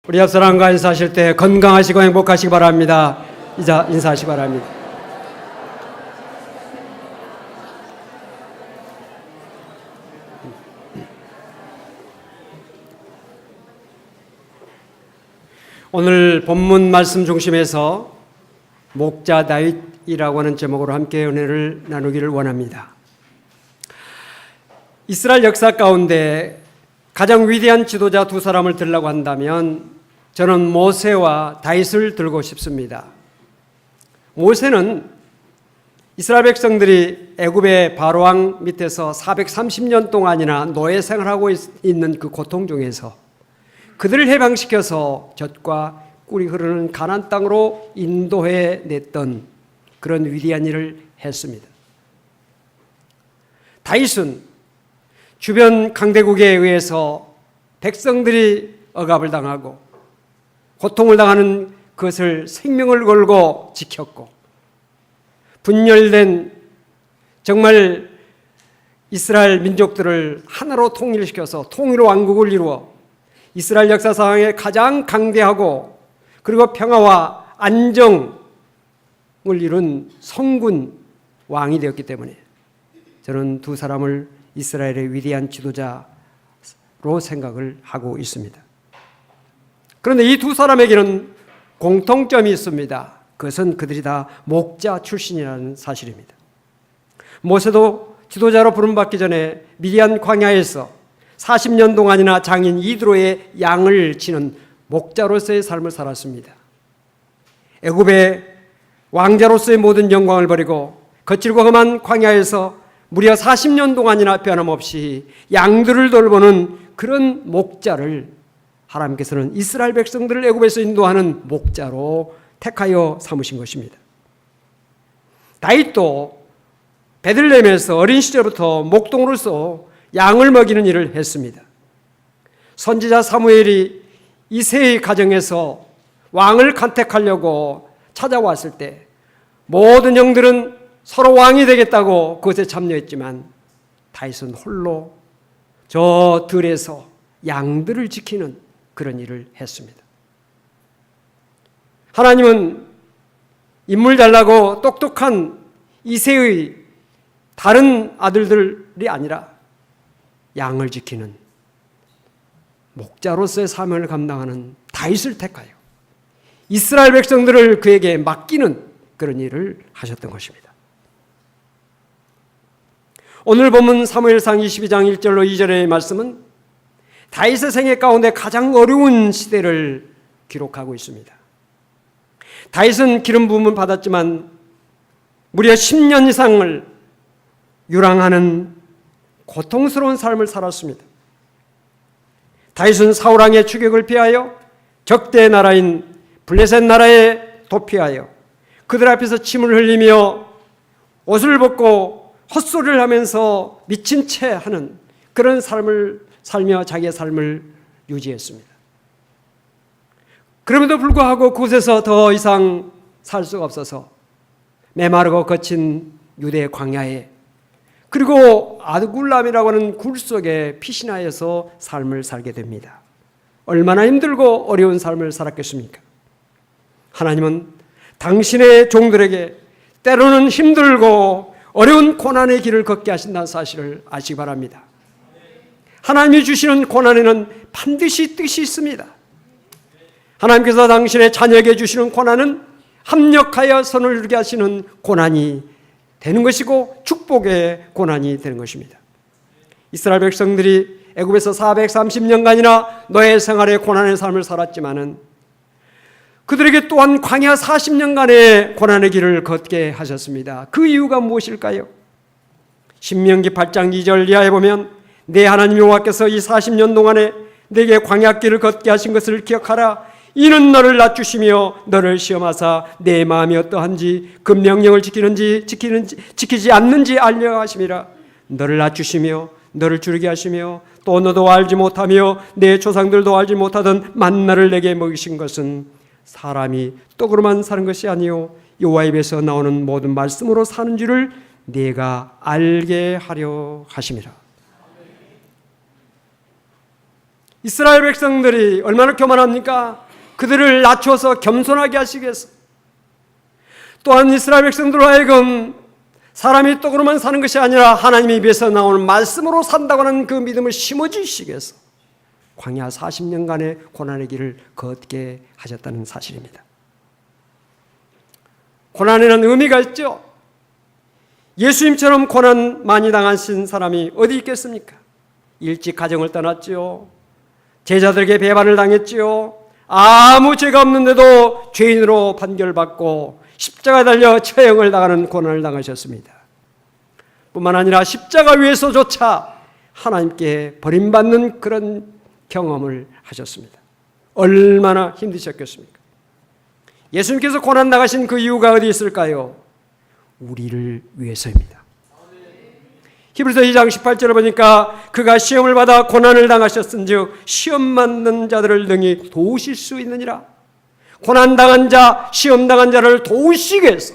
우리 옆 사람과 인사하실 때 건강하시고 행복하시기 바랍니다. 이자 인사하시기 바랍니다. 오늘 본문 말씀 중심에서 목자 다윗이라고 하는 제목으로 함께 은혜를 나누기를 원합니다. 이스라엘 역사 가운데 가장 위대한 지도자 두 사람을 들라고 한다면 저는 모세와 다윗을 들고 싶습니다. 모세는 이스라엘 백성들이 애굽의 바로왕 밑에서 430년 동안이나 노예 생활하고 있는 그 고통 중에서 그들을 해방시켜서 젖과 꿀이 흐르는 가나안 땅으로 인도해 냈던 그런 위대한 일을 했습니다. 다윗은 주변 강대국에 의해서 백성들이 억압을 당하고 고통을 당하는 그것을 생명을 걸고 지켰고, 분열된 정말 이스라엘 민족들을 하나로 통일시켜서 통일 왕국을 이루어 이스라엘 역사상의 가장 강대하고 그리고 평화와 안정을 이룬 성군 왕이 되었기 때문에 저는 두 사람을 이스라엘의 위대한 지도자로 생각을 하고 있습니다. 그런데 이 두 사람에게는 공통점이 있습니다. 그것은 그들이 다 목자 출신이라는 사실입니다. 모세도 지도자로 부름받기 전에 미디안 광야에서 40년 동안이나 장인 이드로의 양을 치는 목자로서의 삶을 살았습니다. 애굽의 왕자로서의 모든 영광을 버리고 거칠고 험한 광야에서 무려 40년 동안이나 변함없이 양들을 돌보는 그런 목자를 하나님께서는 이스라엘 백성들을 애굽에서 인도하는 목자로 택하여 삼으신 것입니다. 다윗도 베들레헴에서 어린 시절부터 목동으로서 양을 먹이는 일을 했습니다. 선지자 사무엘이 이새의 가정에서 왕을 간택하려고 찾아왔을 때 모든 영들은 서로 왕이 되겠다고 그것에 참여했지만 다윗은 홀로 저 들에서 양들을 지키는 그런 일을 했습니다. 하나님은 인물 잘나고 똑똑한 이새의 다른 아들들이 아니라 양을 지키는 목자로서의 사명을 감당하는 다윗을 택하여 이스라엘 백성들을 그에게 맡기는 그런 일을 하셨던 것입니다. 오늘 본문 사무엘상 22장 1절로 2절의 말씀은 다윗의 생애 가운데 가장 어려운 시대를 기록하고 있습니다. 다윗은 기름 부음을 받았지만 무려 10년 이상을 유랑하는 고통스러운 삶을 살았습니다. 다윗은 사울 왕의 추격을 피하여 적대 나라인 블레셋 나라에 도피하여 그들 앞에서 침을 흘리며 옷을 벗고 헛소리를 하면서 미친 채 하는 그런 삶을 살며 자기의 삶을 유지했습니다. 그럼에도 불구하고 그곳에서 더 이상 살 수가 없어서 메마르고 거친 유대 광야에 그리고 아둘람이라고 하는 굴 속에 피신하여서 삶을 살게 됩니다. 얼마나 힘들고 어려운 삶을 살았겠습니까? 하나님은 당신의 종들에게 때로는 힘들고 어려운 고난의 길을 걷게 하신다는 사실을 아시기 바랍니다. 하나님이 주시는 고난에는 반드시 뜻이 있습니다. 하나님께서 당신의 자녀에게 주시는 고난은 합력하여 선을 이루게 하시는 고난이 되는 것이고 축복의 고난이 되는 것입니다. 이스라엘 백성들이 애굽에서 430년간이나 노예 생활의 고난의 삶을 살았지만은 그들에게 또한 광야 40년간의 고난의 길을 걷게 하셨습니다. 그 이유가 무엇일까요? 신명기 8장 2절 이하에 보면 내 하나님 여호와께서 이 40년 동안에 내게 광야길을 걷게 하신 것을 기억하라. 이는 너를 낮추시며 너를 시험하사 내 마음이 어떠한지 그 명령을 지키지 않는지 알려 하심이라. 너를 낮추시며 너를 줄이게 하시며 또 너도 알지 못하며 내 조상들도 알지 못하던 만나를 내게 먹이신 것은 사람이 떡으로만 사는 것이 아니요 여호와 입에서 나오는 모든 말씀으로 사는 줄을 네가 알게 하려 하심이라. 이스라엘 백성들이 얼마나 교만합니까? 그들을 낮춰서 겸손하게 하시기 위해서, 또한 이스라엘 백성들로 하여금 사람이 떡으로만 사는 것이 아니라 하나님의 입에서 나오는 말씀으로 산다고 하는 그 믿음을 심어주시기 위해서 광야 40년간의 고난의 길을 걷게 하셨다는 사실입니다. 고난에는 의미가 있죠. 예수님처럼 고난 많이 당하신 사람이 어디 있겠습니까? 일찍 가정을 떠났지요. 제자들에게 배반을 당했지요. 아무 죄가 없는데도 죄인으로 판결받고 십자가에 달려 처형을 당하는 고난을 당하셨습니다. 뿐만 아니라 십자가 위에서조차 하나님께 버림받는 그런 경험을 하셨습니다. 얼마나 힘드셨겠습니까? 예수님께서 고난 당하신 그 이유가 어디 있을까요? 우리를 위해서입니다. 히브리서 2장 18절을 보니까 그가 시험을 받아 고난을 당하셨은즉 시험 받는 자들을 능히 도우실 수 있느니라. 고난당한 자, 시험당한 자를 도우시기 위해서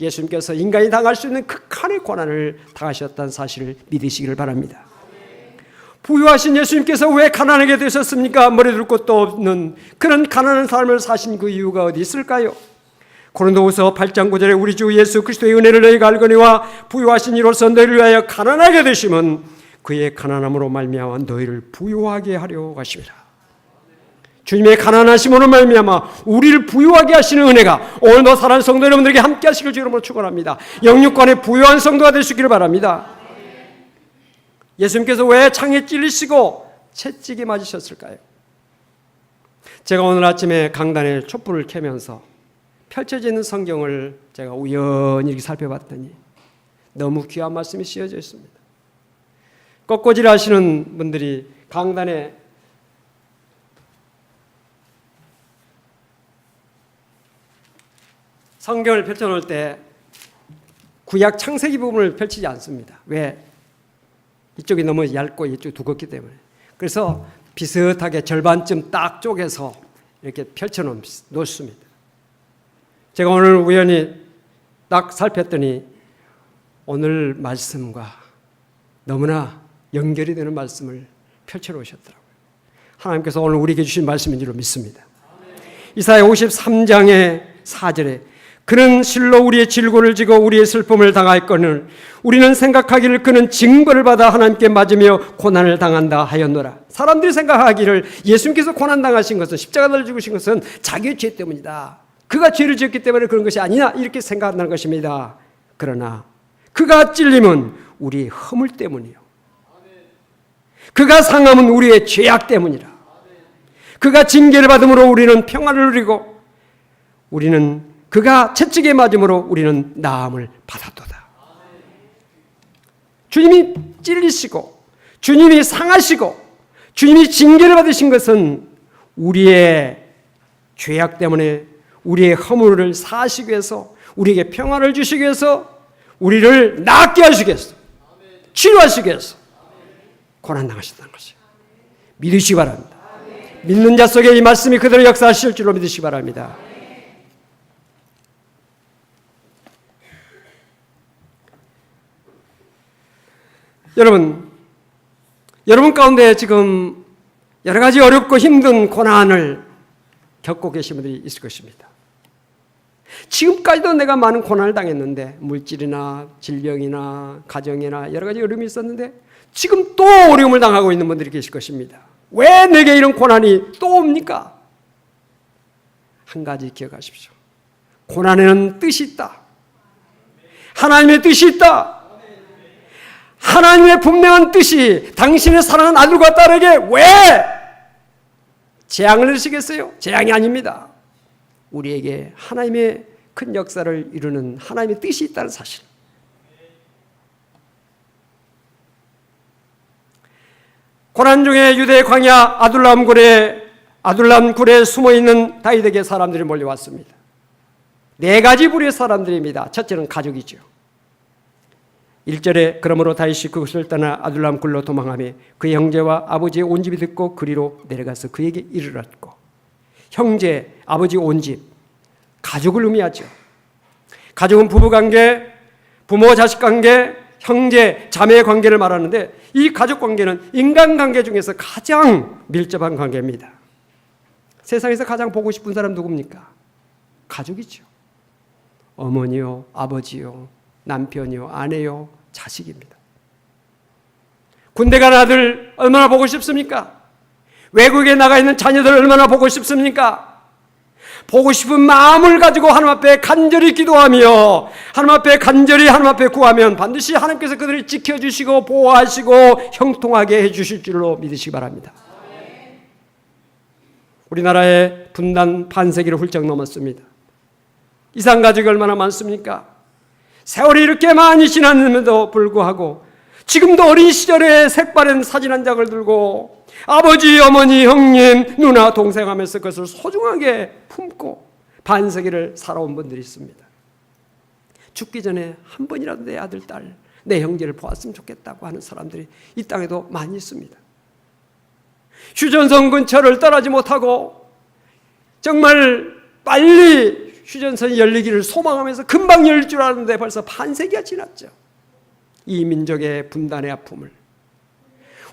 예수님께서 인간이 당할 수 있는 극한의 고난을 당하셨다는 사실을 믿으시기를 바랍니다. 부유하신 예수님께서 왜 가난하게 되셨습니까? 머리둘 곳도 없는 그런 가난한 삶을 사신 그 이유가 어디 있을까요? 고린도후서 8장 9절에 우리 주 예수 그리스도의 은혜를 너희가 알거니와 부유하신 이로서 너희를 위하여 가난하게 되심은 그의 가난함으로 말미암아 너희를 부유하게 하려 하심이라. 주님의 가난하심으로 말미암아 우리를 부유하게 하시는 은혜가 오늘도 사랑하는 성도 여러분들에게 함께 하시길 주님으로 축원합니다. 영육간의 부유한 성도가 되시기를 바랍니다. 예수님께서 왜 창에 찔리시고 채찍에 맞으셨을까요? 제가 오늘 아침에 강단에 촛불을 켜면서 펼쳐져 있는 성경을 제가 우연히 이렇게 살펴봤더니 너무 귀한 말씀이 씌어져 있습니다. 꽃꽂이를 하시는 분들이 강단에 성경을 펼쳐놓을 때 구약 창세기 부분을 펼치지 않습니다. 왜? 이쪽이 너무 얇고 이쪽이 두껍기 때문에. 그래서 비슷하게 절반쯤 딱 쪼개서 이렇게 펼쳐놓습니다. 제가 오늘 우연히 딱 살폈더니 오늘 말씀과 너무나 연결이 되는 말씀을 펼쳐놓으셨더라고요. 하나님께서 오늘 우리에게 주신 말씀인 줄로 믿습니다. 이사야 53장의 4절에 그는 실로 우리의 질고를 지고 우리의 슬픔을 당하였거늘 우리는 생각하기를 그는 징벌을 받아 하나님께 맞으며 고난을 당한다 하였노라. 사람들이 생각하기를 예수님께서 고난당하신 것은 십자가를 죽으신 것은 자기의 죄 때문이다. 그가 죄를 지었기 때문에 그런 것이 아니냐 이렇게 생각한다는 것입니다. 그러나 그가 찔림은 우리의 허물 때문이요. 그가 상함은 우리의 죄악 때문이라. 그가 징계를 받음으로 우리는 평안을 누리고 우리는 그가 채찍에 맞음으로 우리는 나음을 받았도다. 주님이 찔리시고 주님이 상하시고 주님이 징계를 받으신 것은 우리의 죄악 때문에 우리의 허물을 사하시기 위해서 우리에게 평안을 주시기 위해서 우리를 낫게 하시기 위해서 치료하시기 위해서 고난당하셨다는 것이에요. 믿으시기 바랍니다. 믿는 자 속에 이 말씀이 그대로 역사하실 줄로 믿으시기 바랍니다. 여러분 가운데 지금 여러 가지 어렵고 힘든 고난을 겪고 계신 분들이 있을 것입니다. 지금까지도 내가 많은 고난을 당했는데 물질이나 질병이나 가정이나 여러 가지 어려움이 있었는데 지금 또 어려움을 당하고 있는 분들이 계실 것입니다. 왜 내게 이런 고난이 또 옵니까? 한 가지 기억하십시오. 고난에는 뜻이 있다. 하나님의 뜻이 있다. 하나님의 분명한 뜻이 당신의 사랑하는 아들과 딸에게 왜 재앙을 내리시겠어요? 재앙이 아닙니다. 우리에게 하나님의 큰 역사를 이루는 하나님의 뜻이 있다는 사실. 고난 중에 유대 광야 아둘람 굴에 숨어있는 다윗에게 사람들이 몰려왔습니다. 네 가지 부류의 사람들입니다. 첫째는 가족이죠. 1절에 그러므로 다윗이 그곳을 떠나 아둘람 굴로 도망하며 그의 형제와 아버지의 온 집이 듣고 그리로 내려가서 그에게 이르렀고, 형제, 아버지 온 집, 가족을 의미하죠. 가족은 부부관계, 부모 자식관계, 형제, 자매 관계를 말하는데 이 가족 관계는 인간관계 중에서 가장 밀접한 관계입니다. 세상에서 가장 보고 싶은 사람 누굽니까? 가족이죠. 어머니요, 아버지요, 남편이요, 아내요, 자식입니다. 군대 간 아들 얼마나 보고 싶습니까? 외국에 나가 있는 자녀들 얼마나 보고 싶습니까? 보고 싶은 마음을 가지고 하나님 앞에 간절히 기도하며 하나님 앞에 간절히 하나님 앞에 구하면 반드시 하나님께서 그들을 지켜주시고 보호하시고 형통하게 해주실 줄로 믿으시기 바랍니다. 우리나라의 분단 반세기를 훌쩍 넘었습니다. 이산가족이 얼마나 많습니까? 세월이 이렇게 많이 지났는데도 불구하고 지금도 어린 시절에 색바랜 사진 한 장을 들고 아버지, 어머니, 형님, 누나, 동생 하면서 그것을 소중하게 품고 반세기를 살아온 분들이 있습니다. 죽기 전에 한 번이라도 내 아들, 딸, 내 형제를 보았으면 좋겠다고 하는 사람들이 이 땅에도 많이 있습니다. 휴전선 근처를 떠나지 못하고 정말 빨리 휴전선이 열리기를 소망하면서 금방 열릴 줄 알았는데 벌써 반세기가 지났죠. 이 민족의 분단의 아픔을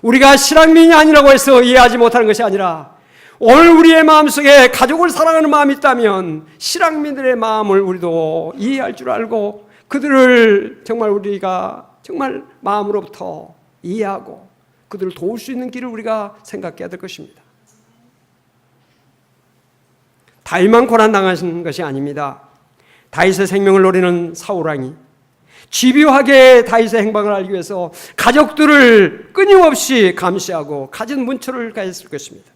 우리가 실향민이 아니라고 해서 이해하지 못하는 것이 아니라 오늘 우리의 마음속에 가족을 사랑하는 마음이 있다면 실향민들의 마음을 우리도 이해할 줄 알고 그들을 정말 우리가 정말 마음으로부터 이해하고 그들을 도울 수 있는 길을 우리가 생각해야 될 것입니다. 다윗만 고난당하신 것이 아닙니다. 다윗의 생명을 노리는 사울왕이 집요하게 다윗의 행방을 알기 위해서 가족들을 끊임없이 감시하고 가진 문초를 가했을 것입니다.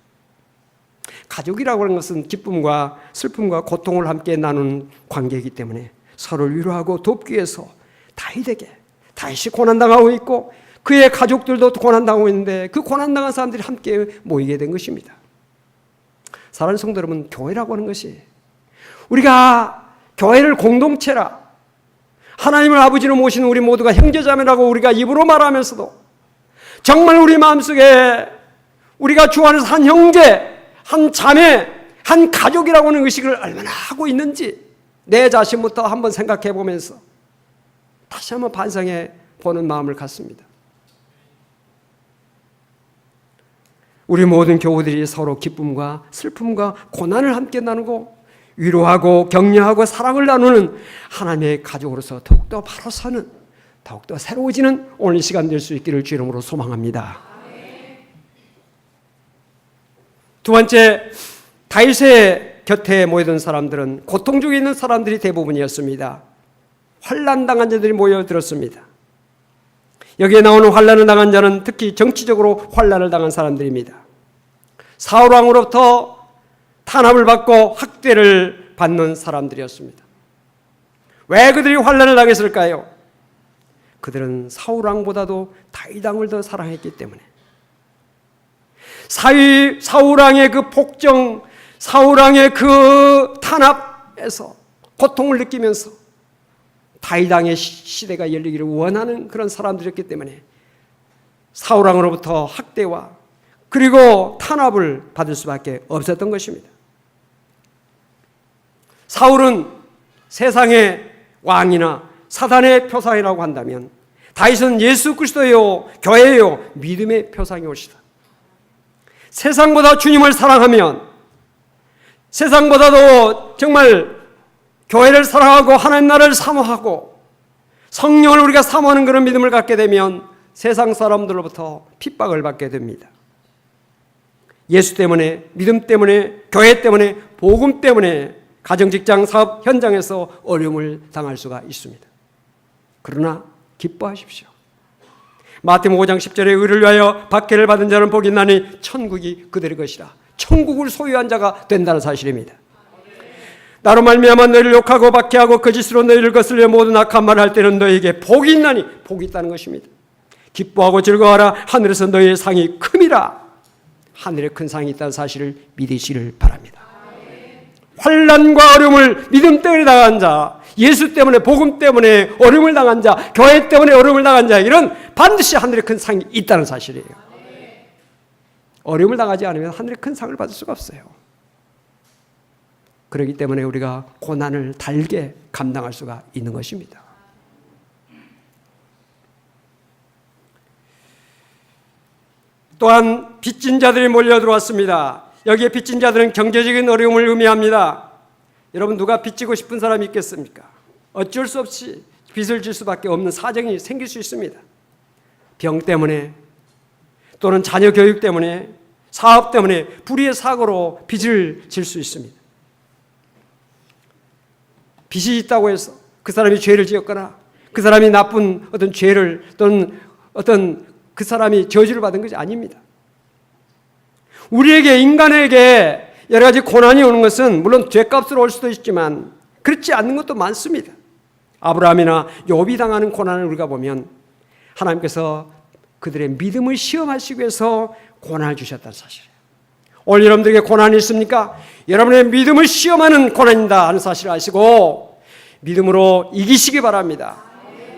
가족이라고 하는 것은 기쁨과 슬픔과 고통을 함께 나누는 관계이기 때문에 서로를 위로하고 돕기 위해서 다윗이 고난당하고 있고 그의 가족들도 고난당하고 있는데 그 고난당한 사람들이 함께 모이게 된 것입니다. 사랑하는 성도 여러분, 교회라고 하는 것이 우리가 교회를 공동체라 하나님을 아버지로 모시는 우리 모두가 형제자매라고 우리가 입으로 말하면서도 정말 우리 마음속에 우리가 주 안에서 한 형제, 한 자매, 한 가족이라고 하는 의식을 얼마나 하고 있는지 내 자신부터 한번 생각해 보면서 다시 한번 반성해 보는 마음을 갖습니다. 우리 모든 교우들이 서로 기쁨과 슬픔과 고난을 함께 나누고 위로하고 격려하고 사랑을 나누는 하나님의 가족으로서 더욱더 바로 서는 더욱더 새로워지는 오늘 시간 될 수 있기를 주 이름으로 소망합니다. 두 번째, 다윗의 곁에 모여든 사람들은 고통 중에 있는 사람들이 대부분이었습니다. 환난당한 자들이 모여들었습니다. 여기에 나오는 환난을 당한 자는 특히 정치적으로 환난을 당한 사람들입니다. 사울 왕으로부터 탄압을 받고 학대를 받는 사람들이었습니다. 왜 그들이 환난을 당했을까요? 그들은 사울 왕보다도 다윗 왕을 더 사랑했기 때문에 사울 왕의 그 폭정, 사울 왕의 그 탄압에서 고통을 느끼면서 다윗 왕의 시대가 열리기를 원하는 그런 사람들이었기 때문에 사울 왕으로부터 학대와 그리고 탄압을 받을 수밖에 없었던 것입니다. 사울은 세상의 왕이나 사단의 표상이라고 한다면 다윗은 예수 그리스도요, 교회요, 믿음의 표상이 옳시다. 세상보다 주님을 사랑하면 세상보다도 정말 교회를 사랑하고 하나님 나라를 사모하고 성령을 우리가 사모하는 그런 믿음을 갖게 되면 세상 사람들로부터 핍박을 받게 됩니다. 예수 때문에, 믿음 때문에, 교회 때문에, 복음 때문에 가정, 직장, 사업 현장에서 어려움을 당할 수가 있습니다. 그러나 기뻐하십시오. 마태복음 5장 10절에 의를 위하여 박해를 받은 자는 복이 있나니 천국이 그들의 것이라. 천국을 소유한 자가 된다는 사실입니다. 나로 말미암아 너희를 욕하고 박해하고 거짓으로 너희를 거슬려 모든 악한 말을 할 때는 너희에게 복이 있나니 복이 있다는 것입니다. 기뻐하고 즐거워하라. 하늘에서 너희의 상이 큼이라. 하늘에 큰 상이 있다는 사실을 믿으시기를 바랍니다. 환난과 어려움을 믿음 때문에 당한 자, 예수 때문에, 복음 때문에 어려움을 당한 자, 교회 때문에 어려움을 당한 자에게는 반드시 하늘에 큰 상이 있다는 사실이에요. 어려움을 당하지 않으면 하늘에 큰 상을 받을 수가 없어요. 그렇기 때문에 우리가 고난을 달게 감당할 수가 있는 것입니다. 또한 빚진 자들이 몰려 들어왔습니다. 여기에 빚진 자들은 경제적인 어려움을 의미합니다. 여러분, 누가 빚지고 싶은 사람이 있겠습니까? 어쩔 수 없이 빚을 질 수밖에 없는 사정이 생길 수 있습니다. 병 때문에, 또는 자녀 교육 때문에, 사업 때문에 불의의 사고로 빚을 질 수 있습니다. 빚이 있다고 해서 그 사람이 죄를 지었거나 그 사람이 나쁜 어떤 죄를 또는 어떤 그 사람이 저주를 받은 것이 아닙니다. 우리에게, 인간에게 여러 가지 고난이 오는 것은 물론 죄값으로 올 수도 있지만 그렇지 않는 것도 많습니다. 아브라함이나 욥이 당하는 고난을 우리가 보면 하나님께서 그들의 믿음을 시험하시기 위해서 고난을 주셨다는 사실이에요. 오늘 여러분들에게 고난이 있습니까? 여러분의 믿음을 시험하는 고난이다 하는 사실을 아시고 믿음으로 이기시기 바랍니다.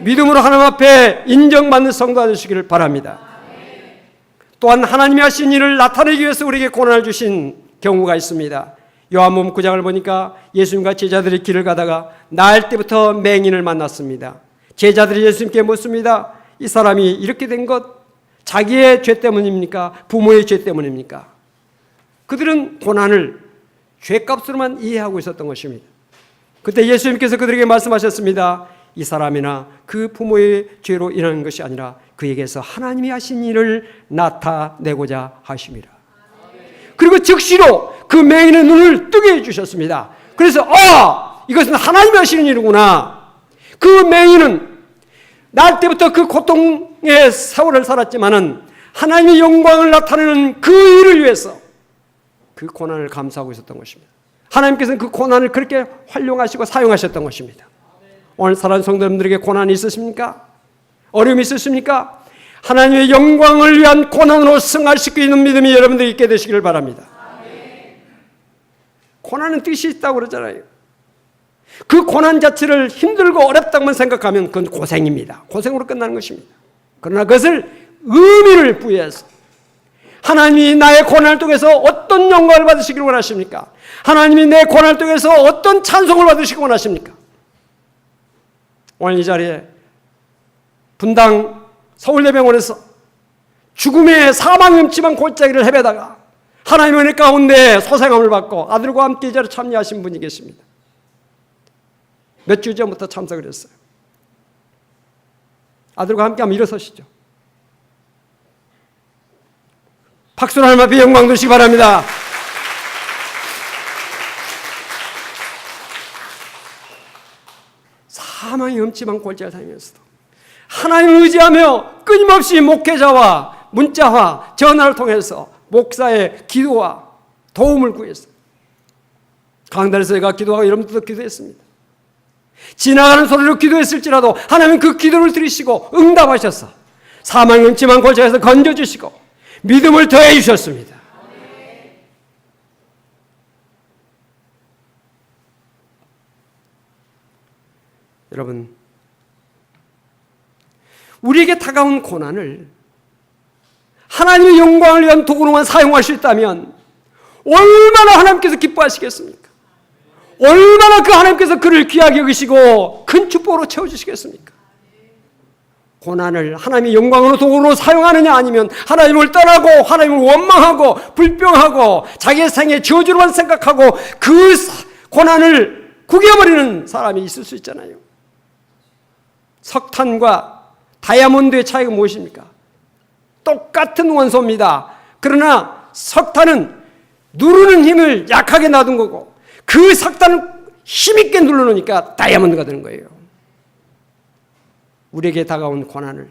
믿음으로 하나님 앞에 인정받는 성도가 되시기를 바랍니다. 또한 하나님이 하신 일을 나타내기 위해서 우리에게 고난을 주신 경우가 있습니다. 요한복음 9장을 보니까 예수님과 제자들이 길을 가다가 나을 때부터 맹인을 만났습니다. 제자들이 예수님께 묻습니다. 이 사람이 이렇게 된 것 자기의 죄 때문입니까? 부모의 죄 때문입니까? 그들은 고난을 죄값으로만 이해하고 있었던 것입니다. 그때 예수님께서 그들에게 말씀하셨습니다. 이 사람이나 그 부모의 죄로 인한 것이 아니라 그에게서 하나님이 하신 일을 나타내고자 하심이라. 그리고 즉시로 그 맹인의 눈을 뜨게 해주셨습니다. 그래서 이것은 하나님이 하시는 일이구나. 그 맹인은 날 때부터 그 고통의 세월을 살았지만은 하나님의 영광을 나타내는 그 일을 위해서 그 고난을 감수하고 있었던 것입니다. 하나님께서는 그 고난을 그렇게 활용하시고 사용하셨던 것입니다. 오늘 사랑하는 성도님들에게 고난이 있으십니까? 어려움이 있으십니까? 하나님의 영광을 위한 고난으로 승할 수 있는 믿음이 여러분들이 있게 되시기를 바랍니다. 고난은 뜻이 있다고 그러잖아요. 그 고난 자체를 힘들고 어렵다고만 생각하면 그건 고생입니다. 고생으로 끝나는 것입니다. 그러나 그것을 의미를 부여해서 하나님이 나의 고난을 통해서 어떤 영광을 받으시기를 원하십니까? 하나님이 내 고난을 통해서 어떤 찬송을 받으시기 원하십니까? 오늘 이 자리에 분당 서울대병원에서 죽음의 사망의 음침한 골짜기를 헤매다가 하나님의 은혜 가운데 소생함을 받고 아들과 함께 이 자리에 참여하신 분이 계십니다. 몇 주 전부터 참석을 했어요. 아들과 함께 한번 일어서시죠. 박수로 하나님 앞에 영광 드시기 바랍니다. 사망의 음침한 골짜기를 다니면서도 하나님을 의지하며 끊임없이 목회자와 문자와 전화를 통해서 목사의 기도와 도움을 구했어요. 강단에서 제가 기도하고 여러분들도 기도했습니다. 지나가는 소리로 기도했을지라도 하나님은 그 기도를 들으시고 응답하셔서 사망의 음침한 골짜기에서 건져주시고 믿음을 더해 주셨습니다. 여러분, 우리에게 다가온 고난을 하나님의 영광을 위한 도구로만 사용할 수 있다면 얼마나 하나님께서 기뻐하시겠습니까? 얼마나 그 하나님께서 그를 귀하게 여기시고 큰 축복으로 채워주시겠습니까? 고난을 하나님의 영광으로 도구로 사용하느냐 아니면 하나님을 떠나고 하나님을 원망하고 불평하고 자기의 생애 저주로만 생각하고 그 고난을 구겨버리는 사람이 있을 수 있잖아요. 석탄과 다이아몬드의 차이가 무엇입니까? 똑같은 원소입니다. 그러나 석탄은 누르는 힘을 약하게 놔둔 거고 그 석탄을 힘있게 눌러놓으니까 다이아몬드가 되는 거예요. 우리에게 다가온 고난을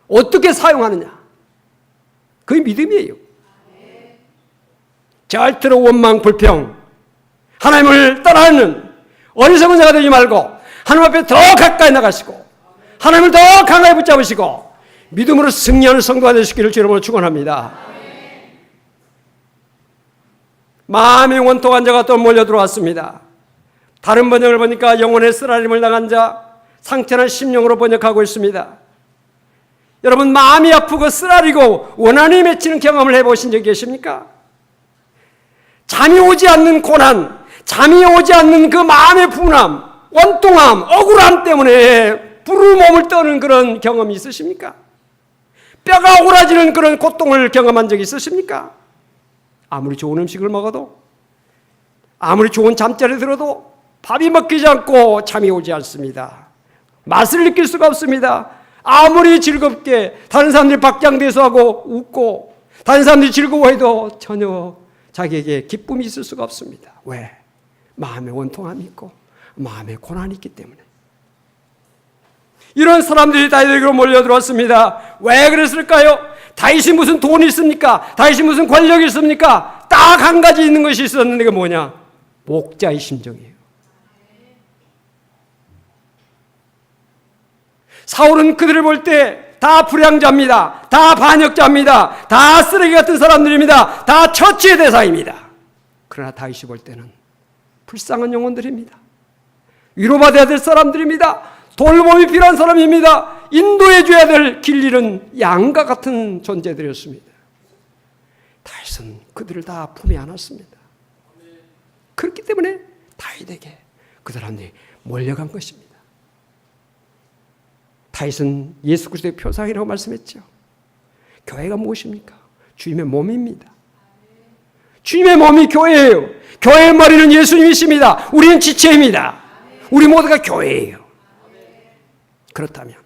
어떻게 사용하느냐? 그게 믿음이에요. 절대로 원망, 불평, 하나님을 떠나는 어리석은 자가 되지 말고 하나님 앞에 더 가까이 나가시고 하나님을 더 강하게 붙잡으시고 믿음으로 승리하는 성도가 되시기를 주님으로 축원합니다. 마음의 원통한 자가 또 몰려 들어왔습니다. 다른 번역을 보니까 영혼의 쓰라림을 당한 자, 상처난 심령으로 번역하고 있습니다. 여러분, 마음이 아프고 쓰라리고 원한이 맺히는 경험을 해보신 적이 계십니까? 잠이 오지 않는 고난, 잠이 오지 않는 그 마음의 분함, 원통함, 억울함 때문에 부르 몸을 떠는 그런 경험이 있으십니까? 뼈가 오라지는 그런 고통을 경험한 적이 있으십니까? 아무리 좋은 음식을 먹어도, 아무리 좋은 잠자리 들어도 밥이 먹히지 않고 잠이 오지 않습니다. 맛을 느낄 수가 없습니다. 아무리 즐겁게 다른 사람들이 박장대소하고 웃고 다른 사람들이 즐거워해도 전혀 자기에게 기쁨이 있을 수가 없습니다. 왜? 마음에 원통함이 있고 마음에 고난이 있기 때문에. 이런 사람들이 다윗에게로 몰려들었습니다. 왜 그랬을까요? 다윗이 무슨 돈이 있습니까? 다윗이 무슨 권력이 있습니까? 딱 한 가지 있는 것이 있었는데 그게 뭐냐? 목자의 심정이에요. 사울은 그들을 볼 때 다 불량자입니다. 다 반역자입니다. 다 쓰레기 같은 사람들입니다. 다 처치의 대상입니다. 그러나 다윗이 볼 때는 불쌍한 영혼들입니다. 위로받아야 될 사람들입니다. 돌봄이 필요한 사람입니다. 인도해 줘야 될 길 잃은 양과 같은 존재들이었습니다. 다윗은 그들을 다 품에 안았습니다. 그렇기 때문에 다윗에게 그 사람들이 몰려간 것입니다. 다윗은 예수 그리스도의 표상이라고 말씀했죠. 교회가 무엇입니까? 주님의 몸입니다. 주님의 몸이 교회예요. 교회의 머리는 예수님이십니다. 우리는 지체입니다. 우리 모두가 교회예요. 그렇다면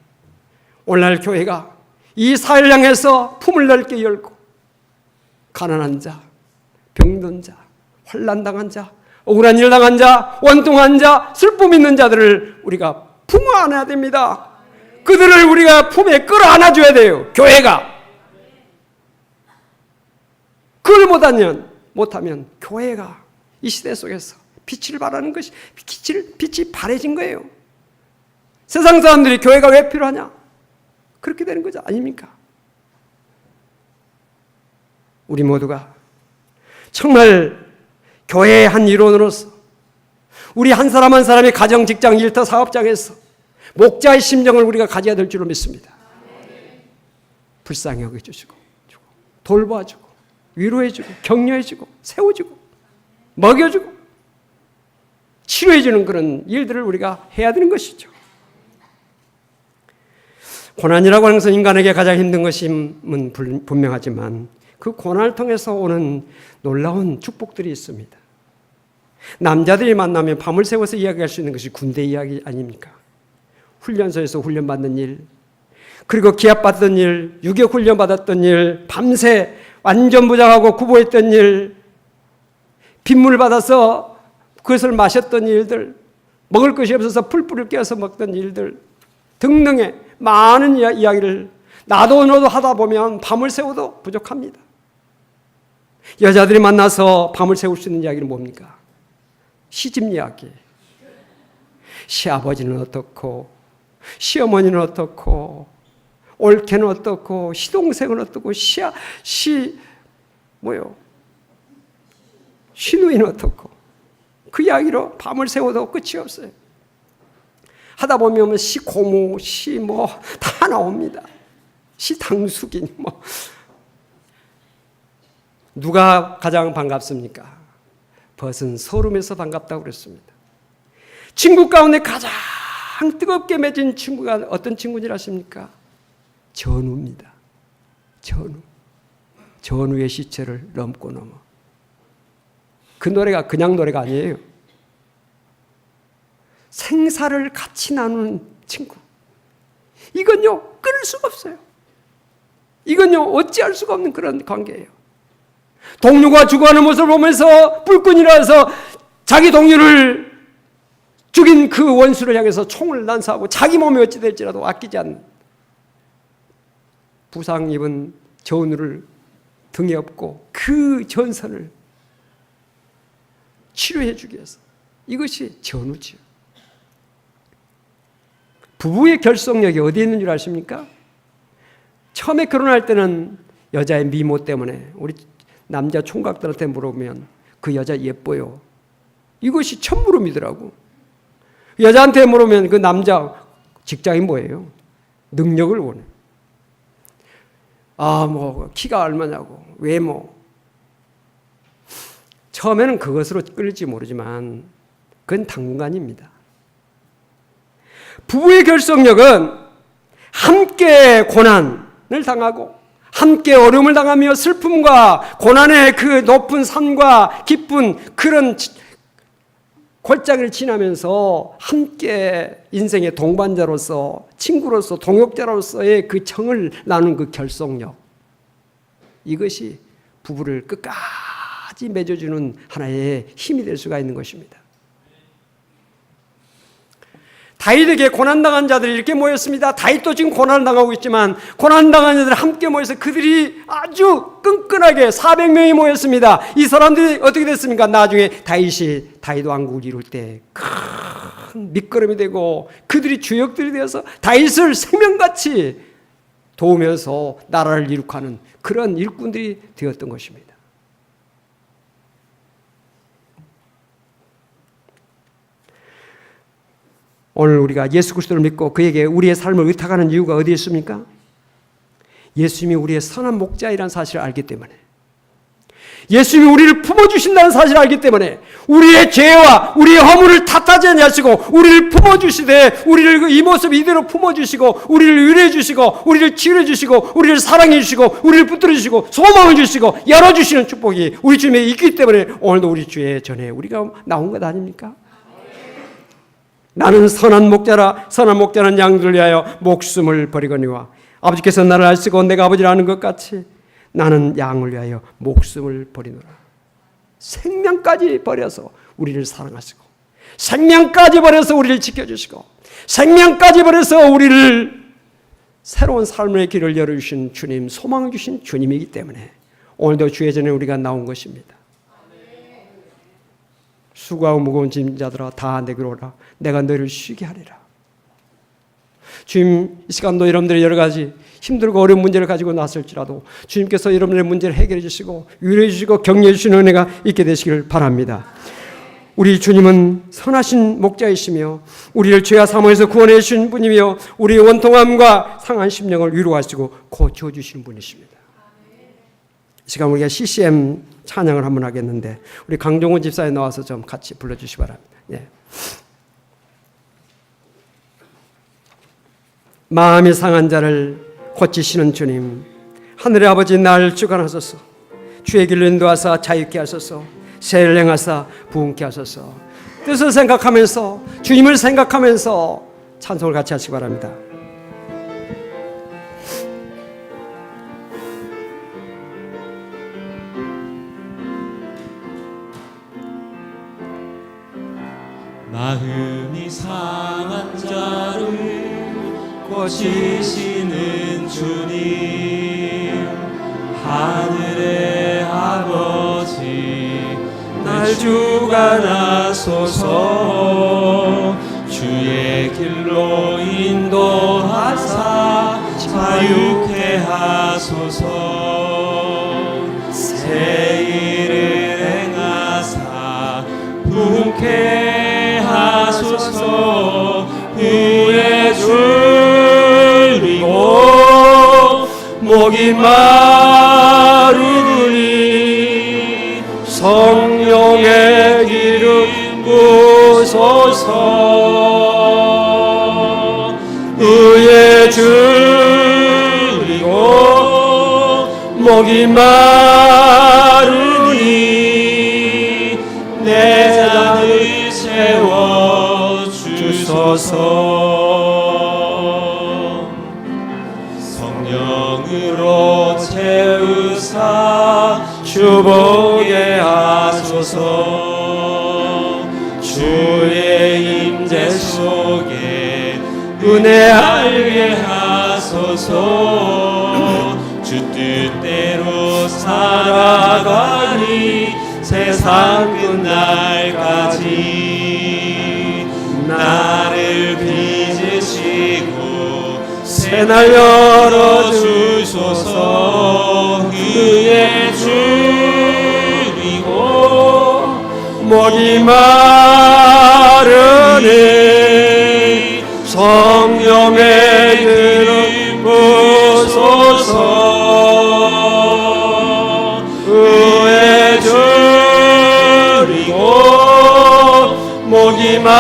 오늘날 교회가 이 사회를 향해서 품을 넓게 열고 가난한 자, 병든 자, 환난당한 자, 억울한 일 당한 자, 원통한 자, 슬픔 있는 자들을 우리가 품어 안아야 됩니다. 그들을 우리가 품에 끌어안아줘야 돼요. 교회가. 그걸 못하면 교회가 이 시대 속에서 빛을 발하는 것이 빛이 바래진 거예요. 세상 사람들이 교회가 왜 필요하냐? 그렇게 되는 거죠. 아닙니까? 우리 모두가 정말 교회의 한 일원으로서 우리 한 사람 한 사람의 가정, 직장, 일터, 사업장에서 목자의 심정을 우리가 가져야 될 줄로 믿습니다. 불쌍히 여겨주시고 돌봐주고 위로해주고 격려해주고 세워주고 먹여주고 치료해주는 그런 일들을 우리가 해야 되는 것이죠. 고난이라고 하는 것은 인간에게 가장 힘든 것임은 분명하지만 그 고난을 통해서 오는 놀라운 축복들이 있습니다. 남자들이 만나면 밤을 새워서 이야기할 수 있는 것이 군대 이야기 아닙니까? 훈련소에서 훈련받는 일, 그리고 기합받던 일, 유격 훈련받았던 일, 밤새 완전 부장하고 구보했던 일, 빗물 받아서 그것을 마셨던 일들, 먹을 것이 없어서 풀뿌리를 깨서 먹던 일들 등등의 많은 이야기를 나도 너도 하다 보면 밤을 새워도 부족합니다. 여자들이 만나서 밤을 새울 수 있는 이야기는 뭡니까? 시집 이야기. 시아버지는 어떻고 시어머니는 어떻고 올케는 어떻고 시동생은 어떻고 시누이는 어떻고 그 이야기로 밤을 새워도 끝이 없어요. 하다 보면 시고모, 다 나옵니다. 시당숙인 누가 가장 반갑습니까? 벗은 소름에서 반갑다고 그랬습니다. 친구 가운데 가장 뜨겁게 맺은 친구가 어떤 친구인지 아십니까? 전우입니다. 전우의 시체를 넘고 넘어. 그 노래가 그냥 노래가 아니에요. 생사를 같이 나누는 친구. 이건요, 끊을 수가 없어요. 이건요, 어찌할 수가 없는 그런 관계예요. 동료가 죽어가는 모습을 보면서 뿔꾼이라서 자기 동료를 죽인 그 원수를 향해서 총을 난사하고 자기 몸이 어찌 될지라도 아끼지 않는 부상 입은 전우를 등에 업고 그 전선을 치료해 주기 위해서. 이것이 전우지요. 부부의 결속력이 어디에 있는 줄 아십니까? 처음에 결혼할 때는 여자의 미모 때문에 우리 남자 총각들한테 물어보면 그 여자 예뻐요. 이것이 첫물음이더라고. 여자한테 물으면 그 남자 직장이 뭐예요? 능력을 원해. 키가 얼마냐고, 외모. 처음에는 그것으로 끌릴지 모르지만 그건 당분간입니다. 부부의 결속력은 함께 고난을 당하고 함께 어려움을 당하며 슬픔과 고난의 그 높은 산과 기쁜 그런 골짜기를 지나면서 함께 인생의 동반자로서 친구로서 동역자로서의 그 정을 나눈 그 결속력, 이것이 부부를 끝까지 맺어주는 하나의 힘이 될 수가 있는 것입니다. 다윗에게 고난당한 자들이 이렇게 모였습니다. 다윗도 지금 고난을 당하고 있지만 고난당한 자들이 함께 모여서 그들이 아주 끈끈하게 400명이 모였습니다. 이 사람들이 어떻게 됐습니까? 나중에 다윗 왕국을 이룰 때 큰 밑거름이 되고 그들이 주역들이 되어서 다윗을 생명같이 도우면서 나라를 이룩하는 그런 일꾼들이 되었던 것입니다. 오늘 우리가 예수 그리스도를 믿고 그에게 우리의 삶을 의탁하는 이유가 어디에 있습니까? 예수님이 우리의 선한 목자이라는 사실을 알기 때문에, 예수님이 우리를 품어주신다는 사실을 알기 때문에, 우리의 죄와 우리의 허물을 탓하지 아니하시고 우리를 품어주시되 우리를 이 모습 이대로 품어주시고 우리를 위로해 주시고 우리를 치유해 주시고 우리를 사랑해 주시고 우리를 붙들어 주시고 소망을 주시고 열어주시는 축복이 우리 주님에 있기 때문에 오늘도 우리 주의 전에 우리가 나온 것 아닙니까? 나는 선한 목자라, 선한 목자는 양들을 위하여 목숨을 버리거니와 아버지께서 나를 아시고 내가 아버지를 아는 것 같이 나는 양을 위하여 목숨을 버리노라. 생명까지 버려서 우리를 사랑하시고, 생명까지 버려서 우리를 지켜주시고, 생명까지 버려서 우리를 새로운 삶의 길을 열어주신 주님, 소망을 주신 주님이기 때문에 오늘도 주의 전에 우리가 나온 것입니다. 수고하고 무거운 짐진 자들아 다 내게로 오라. 내가 너를 쉬게 하리라. 주님, 이 시간도 여러분들의 여러 가지 힘들고 어려운 문제를 가지고 나설지라도 주님께서 여러분들의 문제를 해결해 주시고 위로해 주시고 격려해 주시는 은혜가 있게 되시길 바랍니다. 우리 주님은 선하신 목자이시며 우리를 죄와 사망에서 구원해 주신 분이며 우리의 원통함과 상한 심령을 위로하시고 고쳐주시는 분이십니다. 이 시간 우리가 CCM 찬양을 한번 하겠는데 우리 강종원 집사님 나와서 좀 같이 불러주시기 바랍니다. 예. 마음이 상한 자를 고치시는 주님, 하늘의 아버지 날 주관하소서. 주의 길로 인도하사 자유케 하소서. 세를 행하사 부흥케 하소서. 뜻을 생각하면서 주님을 생각하면서 찬송을 같이 하시기 바랍니다. 마음이 상한 자를 고치시는 주님, 하늘의 아버지 날 주관하소서. 주의 길로 인도하사 자유케 하소서. 새 일을 행하사 부흥케 하소서. 후에 줄이고 목이 마르니 성령의 기름 부소서. 후에 줄이고 목이 마르니 내 잔을 채워 주소서. 성령으로 채우사 주보게 하소서. 주의 임재 속에 은혜 알게 하소서. 주 뜻대로 살아가니 세상 끝날까지 나를 빚으시고 새날 열어주소서. 그의 줄이고 목이 마르니 성령의 기름 부소서. 그의 줄이고 목이 마르니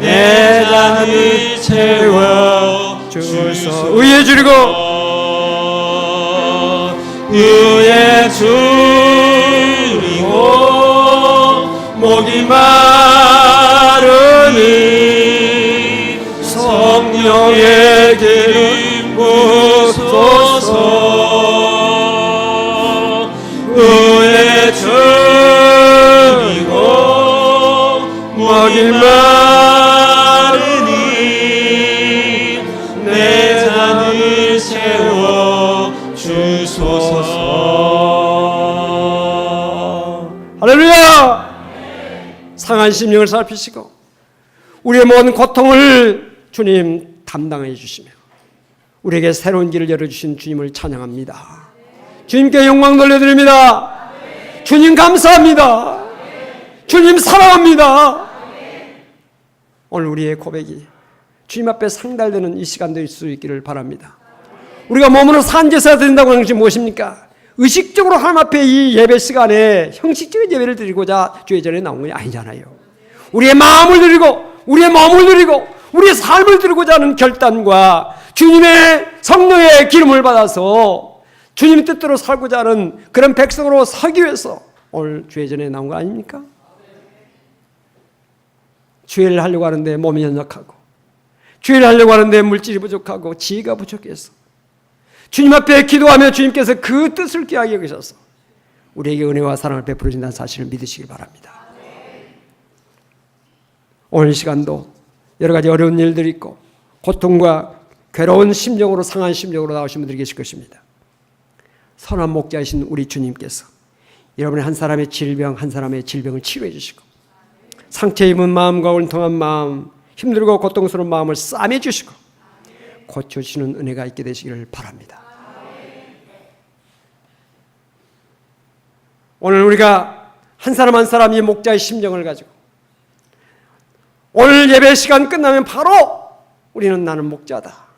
내 잔을 채워 인도해 주리고 의에 줄이고 목이 마르니 성령의 기름 부소서. 의에 줄이고 목이 마르니 내 잔을 채워 주소서. 할렐루야! 상한 심령을 살피시고 우리의 모든 고통을 주님 담당해 주시며 우리에게 새로운 길을 열어주신 주님을 찬양합니다. 주님께 영광 돌려드립니다. 주님 감사합니다. 주님 사랑합니다. 오늘 우리의 고백이 주님 앞에 상달되는 이 시간 될 수 있기를 바랍니다. 우리가 몸으로 산제사가 된다고 하는 것이 무엇입니까? 의식적으로 하나님 앞에 이 예배 시간에 형식적인 예배를 드리고자 주의 전에 나온 것이 아니잖아요. 우리의 마음을 드리고 우리의 몸을 드리고 우리의 삶을 드리고자 하는 결단과 주님의 성령의 기름을 받아서 주님 뜻대로 살고자 하는 그런 백성으로 서기 위해서 오늘 주의 전에 나온 거 아닙니까? 주의를 하려고 하는데 몸이 연약하고 주의를 하려고 하는데 물질이 부족하고 지혜가 부족해서 주님 앞에 기도하며 주님께서 그 뜻을 귀하게 여기셔서 우리에게 은혜와 사랑을 베풀어 준다는 사실을 믿으시길 바랍니다. 오늘 시간도 여러 가지 어려운 일들이 있고 고통과 괴로운 심정으로 상한 심정으로 나오신 분들이 계실 것입니다. 선한 목자이신 우리 주님께서 여러분의 한 사람의 질병 한 사람의 질병을 치료해 주시고 상처 입은 마음과 원통한 마음 힘들고 고통스러운 마음을 싸매 주시고 고쳐주시는 은혜가 있게 되시기를 바랍니다. 오늘 우리가 한 사람 한 사람이 목자의 심정을 가지고 오늘 예배 시간 끝나면 바로 우리는 나는 목자다.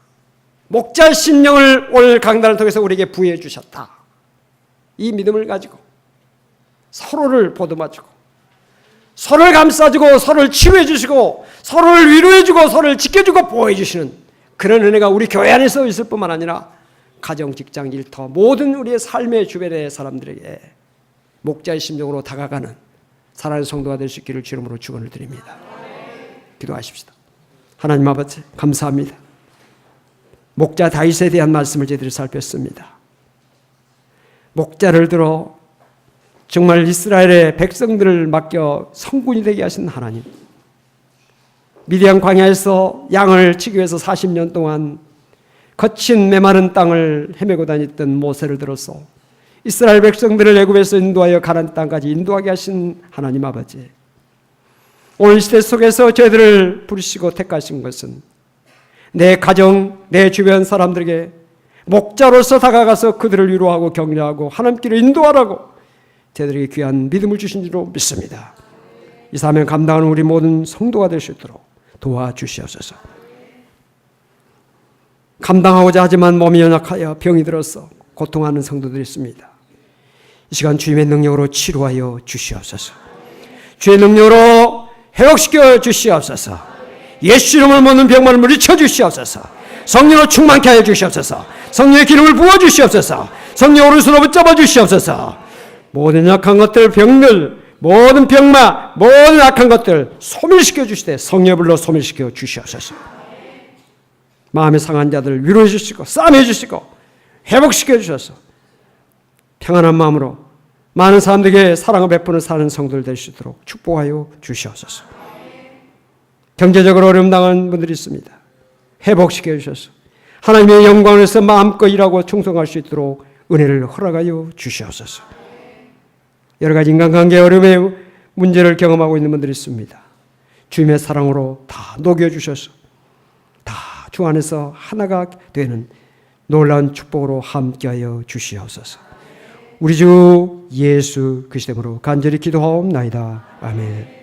목자의 심령을 오늘 강단을 통해서 우리에게 부여해 주셨다. 이 믿음을 가지고 서로를 보듬어주고 서로를 감싸주고 서로를 치유해 주시고 서로를 위로해 주고 서로를 지켜주고 보호해 주시는 그런 은혜가 우리 교회 안에서 있을 뿐만 아니라 가정, 직장, 일터 모든 우리의 삶의 주변의 사람들에게 목자의 심정으로 다가가는 사랑하는 성도가 될 수 있기를 주 이름으로 축원을 드립니다. 기도하십시다. 하나님 아버지 감사합니다. 목자 다윗에 대한 말씀을 저희들이 살폈습니다. 목자를 들어 정말 이스라엘의 백성들을 맡겨 성군이 되게 하신 하나님, 미디안 광야에서 양을 치기 위해서 40년 동안 거친 메마른 땅을 헤매고 다녔던 모세를 들어서 이스라엘 백성들을 애굽에서 인도하여 가나안 땅까지 인도하게 하신 하나님 아버지, 오늘 시대 속에서 저희들을 부르시고 택하신 것은 내 가정, 내 주변 사람들에게 목자로서 다가가서 그들을 위로하고 격려하고 하나님께로 인도하라고 저희들에게 귀한 믿음을 주신 줄로 믿습니다. 이 사명 감당하는 우리 모든 성도가 될 수 있도록 도와주시옵소서. 감당하고자 하지만 몸이 연약하여 병이 들어서 고통하는 성도들이 있습니다. 이 시간 주님의 능력으로 치료하여 주시옵소서. 주의 능력으로 회복시켜 주시옵소서. 예수 이름을 먹는 병만을 물리쳐 주시옵소서. 성령으로 충만케 하여 주시옵소서. 성령의 기름을 부어 주시옵소서. 성령 오른손으로 붙잡아 주시옵소서. 모든 약한 것들, 병들, 모든 병마, 모든 악한 것들 소멸시켜 주시되 성령의 불로 소멸시켜 주시옵소서. 마음의 상한 자들 위로해 주시고 싸매 주시고 회복시켜 주셔서 평안한 마음으로 많은 사람들에게 사랑을 베푸는 사는 성도들 될 수 있도록 축복하여 주시옵소서. 경제적으로 어려움 당한 분들이 있습니다. 회복시켜 주셔서 하나님의 영광에서 마음껏 일하고 충성할 수 있도록 은혜를 허락하여 주시옵소서. 여러 가지 인간관계 어려움의 문제를 경험하고 있는 분들이 있습니다. 주님의 사랑으로 다 녹여주셔서 다 주 안에서 하나가 되는 놀라운 축복으로 함께하여 주시옵소서. 우리 주 예수 그리스도 이름으로 간절히 기도하옵나이다. 아멘.